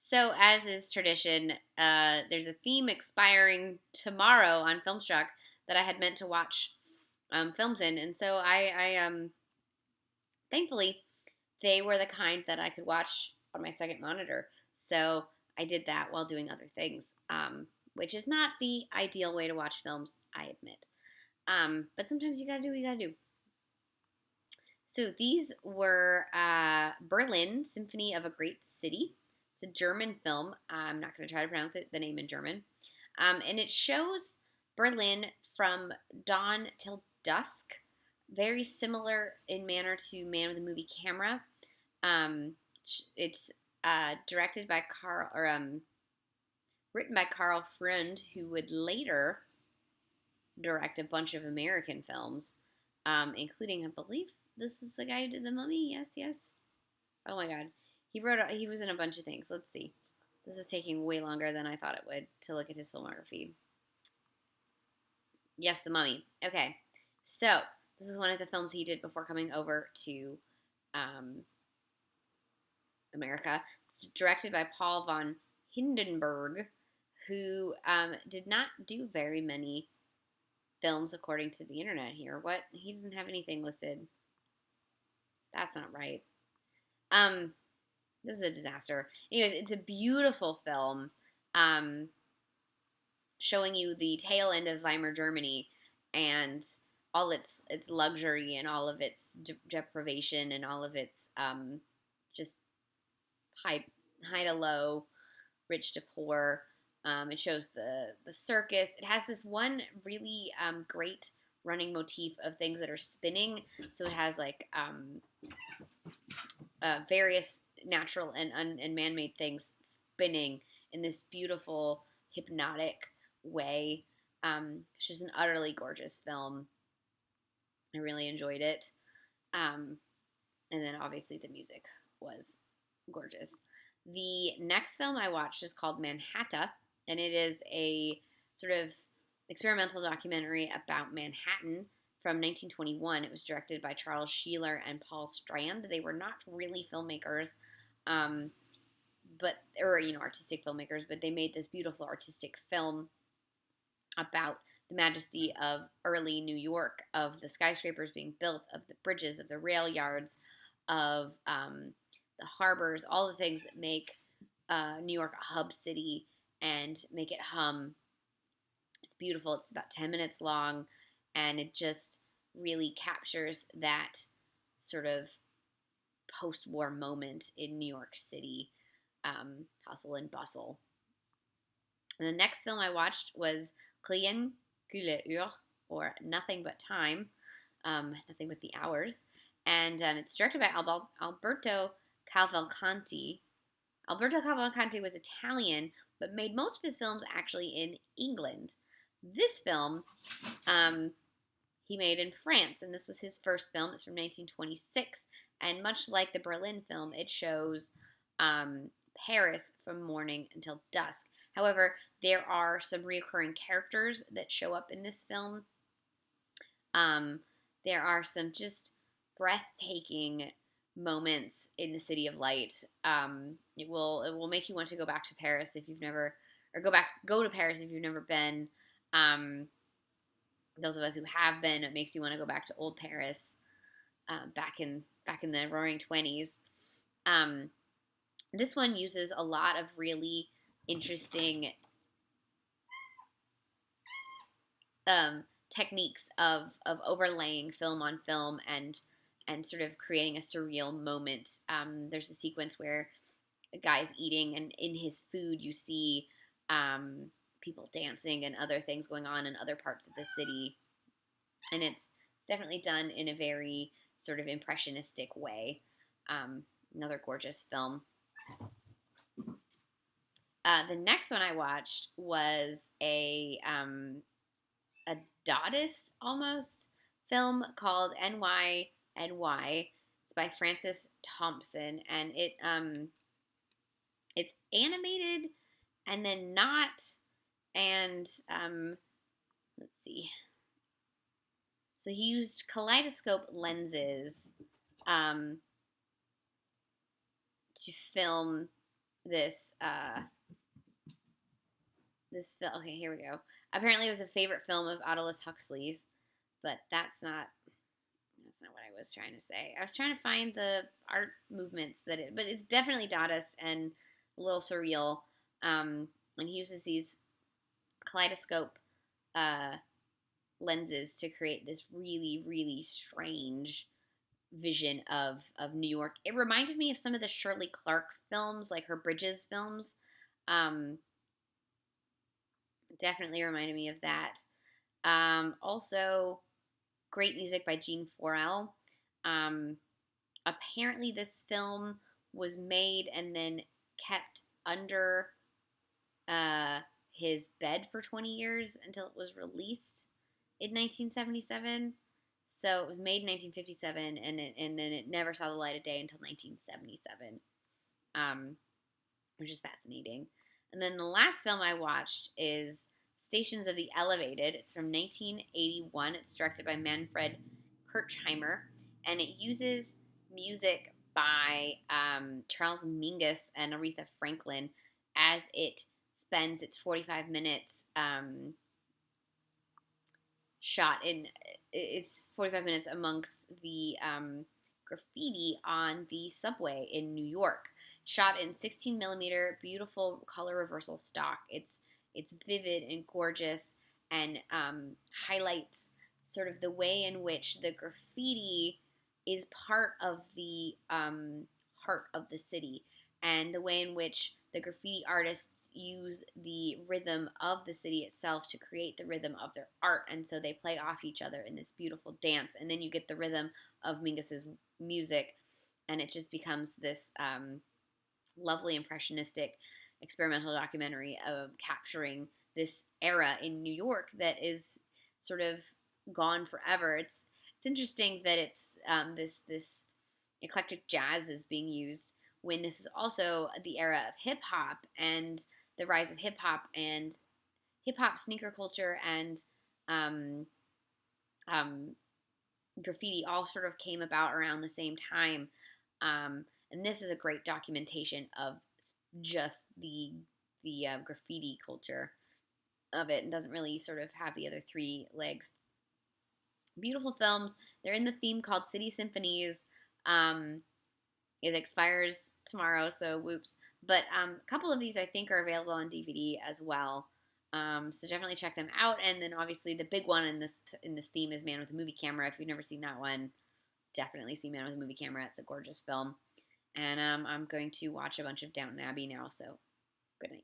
So as is tradition, there's a theme expiring tomorrow on Filmstruck that I had meant to watch films in, and so I thankfully they were the kind that I could watch on my second monitor. So I did that while doing other things, which is not the ideal way to watch films, I admit. But sometimes you gotta do what you gotta do. So these were Berlin, Symphony of a Great City. It's a German film. I'm not going to try to pronounce the name in German. And it shows Berlin from dawn till dusk, very similar in manner to Man with a Movie Camera. It's directed by written by Karl Freund, who would later direct a bunch of American films, including, I believe, this is the guy who did The Mummy. Yes, yes. Oh my God, he was in a bunch of things. Let's see. This is taking way longer than I thought it would to look at his filmography. Yes, The Mummy. Okay, so this is one of the films he did before coming over to America. It's directed by Paul von Hindenburg, who did not do very many films according to the internet here. What? He doesn't have anything listed. That's not right. This is a disaster. Anyways, it's a beautiful film, showing you the tail end of Weimar Germany and all its luxury and all of its deprivation and all of its just high to low, rich to poor. It shows the circus. It has this one really great running motif of things that are spinning. So it has like various natural and man-made things spinning in this beautiful hypnotic way. It's just an utterly gorgeous film. I really enjoyed it. And then obviously the music was gorgeous. The next film I watched is called Manhatta, and it is a sort of experimental documentary about Manhattan from 1921. It was directed by Charles Sheeler and Paul Strand. They were not really filmmakers, or artistic filmmakers, but they made this beautiful artistic film about the majesty of early New York, of the skyscrapers being built, of the bridges, of the rail yards, of the harbors, all the things that make New York a hub city and make it hum. It's beautiful. It's about 10 minutes long, and it just really captures that sort of post-war moment in New York City, hustle and bustle. And the next film I watched was Rien que les heures, or Nothing But Time, Nothing But the Hours, and it's directed by Alberto Cavalcanti. Alberto Cavalcanti was Italian, but made most of his films actually in England. This film he made in France, and this was his first film. It's from 1926, and much like the Berlin film, it shows Paris from morning until dusk. However, there are some recurring characters that show up in this film. There are some just breathtaking moments in the City of Light. It will make you want to go back to Paris if you've never, or go to Paris if you've never been. Those of us who have been, it makes you want to go back to old Paris, back in the Roaring 20s. This one uses a lot of really interesting techniques of overlaying film on film and sort of creating a surreal moment. There's a sequence where a guy's eating, and in his food you see people dancing and other things going on in other parts of the city. And it's definitely done in a very sort of impressionistic way. Another gorgeous film. The next one I watched was a Dadaist almost film called NY. It's by Francis Thompson, and it's animated and then not, and let's see. So he used kaleidoscope lenses to film this this film. Okay, here we go. Apparently, it was a favorite film of Aldous Huxley's, but that's not what I was trying to say. I was trying to find the art movements but it's definitely Dadaist and a little surreal. And he uses these kaleidoscope uh, lenses to create this really, really strange vision of New York. It reminded me of some of the Shirley Clarke films, like her Bridges films. Um, Definitely reminded me of that. Also, great music by Gene Forel. Um, Apparently, this film was made and then kept under uh, his bed for 20 years until it was released in 1977. So it was made in 1957, and then it never saw the light of day until 1977, which is fascinating. And then the last film I watched is Stations of the Elevated. It's from 1981. It's directed by Manfred Kirchheimer, and it uses music by Charles Mingus and Aretha Franklin as it spends its 45 minutes shot in. It's 45 minutes amongst the graffiti on the subway in New York, shot in 16 millimeter, beautiful color reversal stock. It's vivid and gorgeous, and highlights sort of the way in which the graffiti is part of the heart of the city, and the way in which the graffiti artists use the rhythm of the city itself to create the rhythm of their art, and so they play off each other in this beautiful dance, and then you get the rhythm of Mingus's music, and it just becomes this lovely impressionistic experimental documentary of capturing this era in New York that is sort of gone forever. It's interesting that it's this eclectic jazz is being used when this is also the era of hip hop and the rise of hip hop sneaker culture, and um, um, graffiti all sort of came about around the same time. And this is a great documentation of just the graffiti culture of it, and doesn't really sort of have the other three legs. Beautiful films. They're in the theme called City Symphonies. It expires tomorrow, so whoops. But a couple of these I think are available on DVD as well. So definitely check them out. And then obviously the big one in this theme is Man with a Movie Camera. If you've never seen that one, definitely see Man with a Movie Camera. It's a gorgeous film. And I'm going to watch a bunch of Downton Abbey now. So good night.